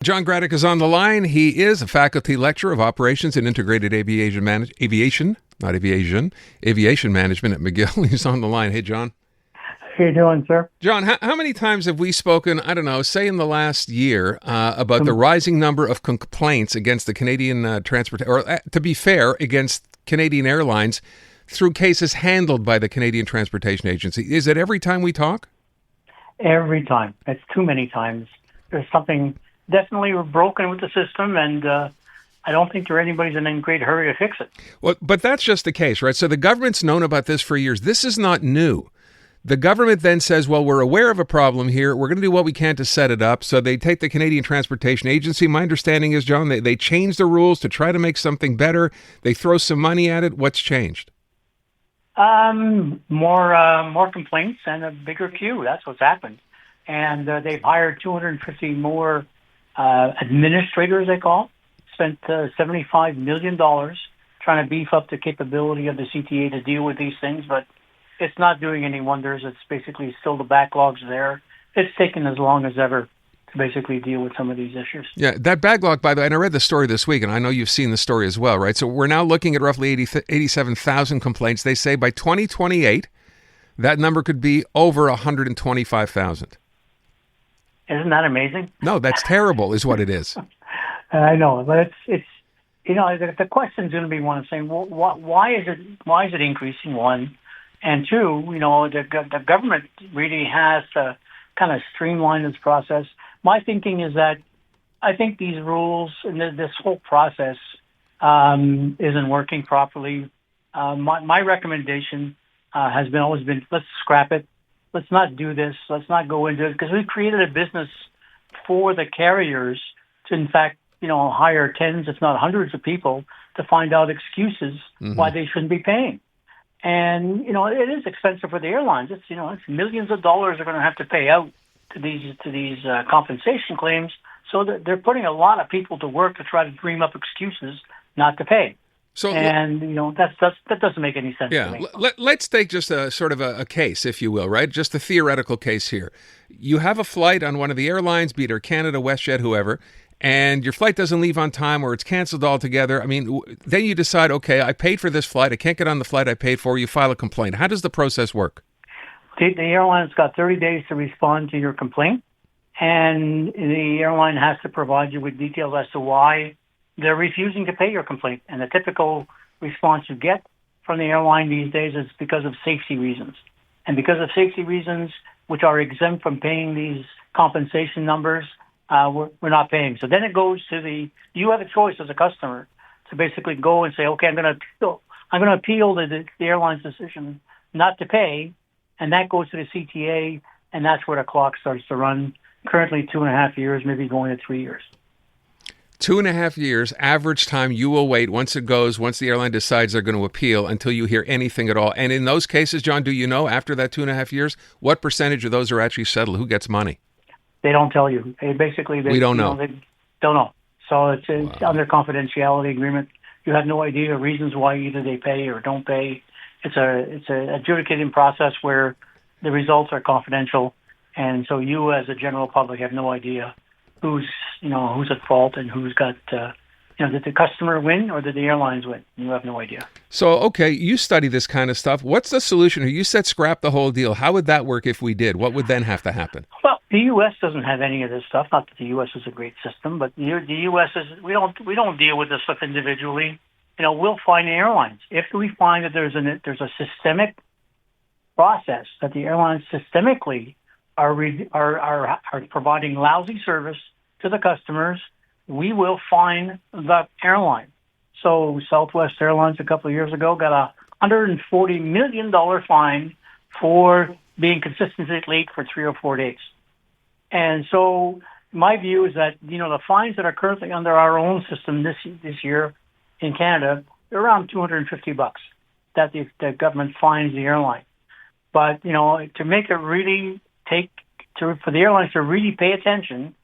John Gradek is on the line. He is a faculty lecturer of operations and integrated aviation aviation management at McGill. He's on the line. Hey, John. How you doing, sir? John, how many times have we spoken, I don't know, say in the last year, about the rising number of complaints against the Canadian to be fair, against Canadian Airlines through cases handled by the Canadian Transportation Agency? Is it every time we talk? Every time. It's too many times. There's something definitely broken with the system, and I don't think anybody's in a great hurry to fix it. Well, but that's just the case, right? So the government's known about this for years. This is not new. The government then says, well, we're aware of a problem here. We're going to do what we can to set it up. So they take the Canadian Transportation Agency. My understanding is, John, they change the rules to try to make something better. They throw some money at it. What's changed? More complaints and a bigger queue. That's what's happened. And they've hired 250 more administrators, they call, spent $75 million trying to beef up the capability of the CTA to deal with these things, but it's not doing any wonders. It's basically still the backlogs there. It's taken as long as ever to basically deal with some of these issues. Yeah, that backlog, by the way, and I read the story this week, and I know you've seen the story as well, right? So we're now looking at roughly 87,000 complaints. They say by 2028, that number could be over 125,000. Isn't that amazing? No, that's terrible is what it is. I know, but it's the question's going to be one of saying, well, why is it increasing, one? And two, the government really has to kind of streamline this process. My thinking is that I think these rules and this whole process isn't working properly. My recommendation has always been, let's scrap it. Let's not do this. Let's not go into it, because we've created a business for the carriers to, in fact, hire tens, if not hundreds of people to find out excuses why they shouldn't be paying. And, it is expensive for the airlines. It's millions of dollars they're going to have to pay out to these compensation claims. So that they're putting a lot of people to work to try to dream up excuses not to pay. So, and that doesn't make any sense to me. Let's take just a sort of a case, if you will, right? Just a theoretical case here. You have a flight on one of the airlines, be it Air Canada, WestJet, whoever, and your flight doesn't leave on time or it's canceled altogether. I mean, then you decide, okay, I paid for this flight. I can't get on the flight I paid for. You file a complaint. How does the process work? The airline's got 30 days to respond to your complaint, and the airline has to provide you with details as to why they're refusing to pay your complaint. And the typical response you get from the airline these days is because of safety reasons. And because of safety reasons, which are exempt from paying these compensation numbers, we're not paying. So then it goes to you have a choice as a customer to basically go and say, okay, I'm going to appeal the airline's decision not to pay. And that goes to the CTA, and that's where the clock starts to run. Currently 2.5 years, maybe going to 3 years. 2.5 years, average time you will wait once the airline decides they're going to appeal until you hear anything at all. And in those cases, John, do you know after that 2.5 years, what percentage of those are actually settled? Who gets money? They don't tell you. We don't know. They don't know. So it's under confidentiality agreement. You have no idea reasons why either they pay or don't pay. It's a adjudicating process where the results are confidential. And so you as a general public have no idea who's at fault and who's got, did the customer win or did the airlines win? You have no idea. So, okay, you study this kind of stuff. What's the solution? You said scrap the whole deal. How would that work if we did? What would then have to happen? Well, the U.S. doesn't have any of this stuff. Not that the U.S. is a great system, but the U.S. we don't deal with this stuff individually. We'll find the airlines. If we find that there's a systemic process that the airlines systemically are providing lousy service to the customers, we will fine the airline. So Southwest Airlines a couple of years ago got a $140 million fine for being consistently late for 3 or 4 days. And so my view is that, the fines that are currently under our own system this year in Canada, they're around $250 that the government fines the airline. But, to make it really for the airlines to really pay attention,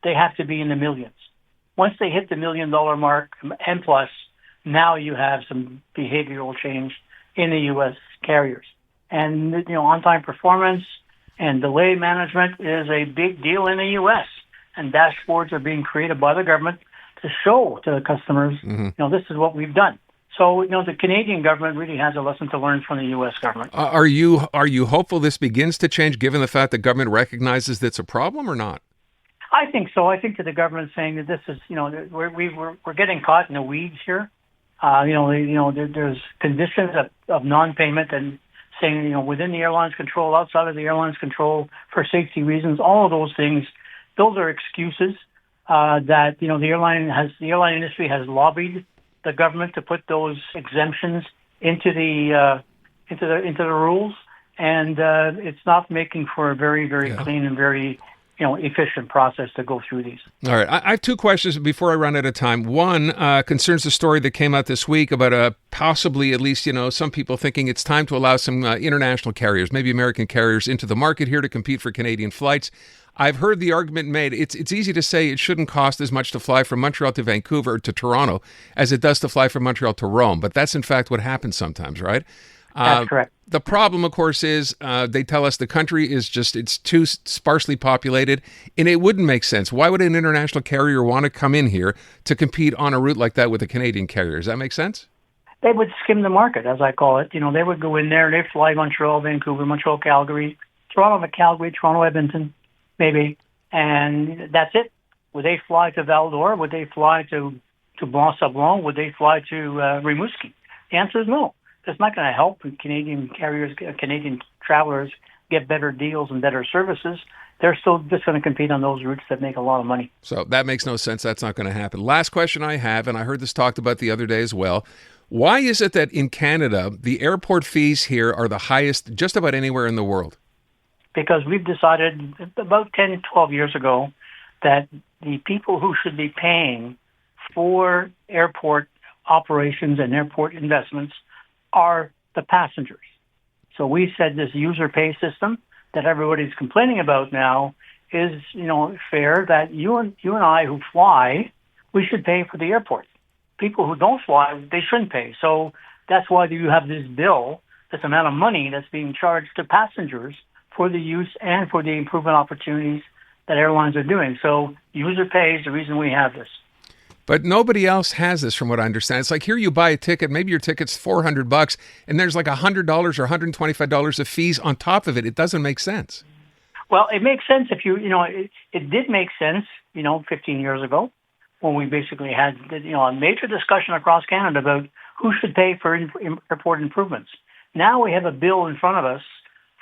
they have to be in the millions. Once they hit the $1 million mark and plus, now you have some behavioral change in the U.S. carriers. And, on-time performance and delay management is a big deal in the U.S. and dashboards are being created by the government to show to the customers, this is what we've done. So, the Canadian government really has a lesson to learn from the U.S. government. Are you hopeful this begins to change, given the fact that government recognizes that it's a problem, or not? I think so. I think that the government's saying that this is, we're getting caught in the weeds here. There's conditions of non-payment and saying, within the airline's control, outside of the airline's control, for safety reasons. All of those things, those are excuses that the airline industry has lobbied the government to put those exemptions into the rules, and it's not making for a very, very clean and very efficient process to go through these. All right. I have two questions before I run out of time. One concerns the story that came out this week about possibly, at least, some people thinking it's time to allow some international carriers, maybe American carriers, into the market here to compete for Canadian flights. I've heard the argument made, it's easy to say it shouldn't cost as much to fly from Montreal to Vancouver or to Toronto as it does to fly from Montreal to Rome. But that's, in fact, what happens sometimes, right? That's correct. The problem, of course, is they tell us the country is it's too sparsely populated, and it wouldn't make sense. Why would an international carrier want to come in here to compete on a route like that with a Canadian carrier? Does that make sense? They would skim the market, as I call it. They would go in there, they fly Montreal, Vancouver, Montreal, Calgary, Toronto to Calgary, Toronto, Edmonton, maybe, and that's it. Would they fly to Val-d'Or? Would they fly to Blanc-Sablon? Would they fly to Rimouski? The answer is no. It's not going to help Canadian carriers, Canadian travelers get better deals and better services. They're still just going to compete on those routes that make a lot of money. So that makes no sense. That's not going to happen. Last question I have, and I heard this talked about the other day as well. Why is it that in Canada, the airport fees here are the highest just about anywhere in the world? Because we've decided about 10, 12 years ago that the people who should be paying for airport operations and airport investments are the passengers. So we said this user pay system that everybody's complaining about now is, fair, that you and I who fly, we should pay for the airport. People who don't fly, they shouldn't pay. So that's why you have this bill, this amount of money that's being charged to passengers for the use and for the improvement opportunities that airlines are doing. So user pay is the reason we have this. But nobody else has this, from what I understand. It's like here you buy a ticket, maybe your ticket's $400, and there's like $100 or $125 of fees on top of it. It doesn't make sense. Well, it makes sense if it did make sense, 15 years ago when we basically had, a major discussion across Canada about who should pay for airport improvements. Now we have a bill in front of us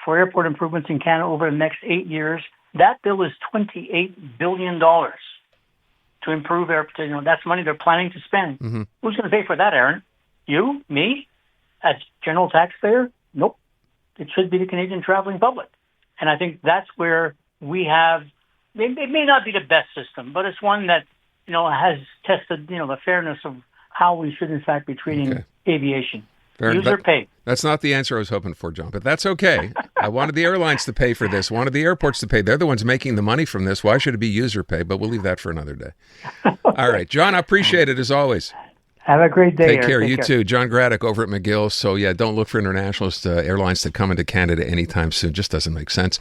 for airport improvements in Canada over the next 8 years. That bill is $28 billion. To improve that's money they're planning to spend. Mm-hmm. Who's going to pay for that, Aaron? You? Me? As general taxpayer? Nope. It should be the Canadian traveling public. And I think that's where we have, it may not be the best system, but it's one that, has tested, the fairness of how we should in fact be treating aviation. User pay. That's not the answer I was hoping for, John, but that's okay. I wanted the airlines to pay for this, wanted the airports to pay. They're the ones making the money from this. Why should it be user pay? But we'll leave that for another day. All right, John, I appreciate it as always. Have a great day. Take care. You too. John Gradek over at McGill. So, don't look for internationalist airlines to come into Canada anytime soon. Just doesn't make sense.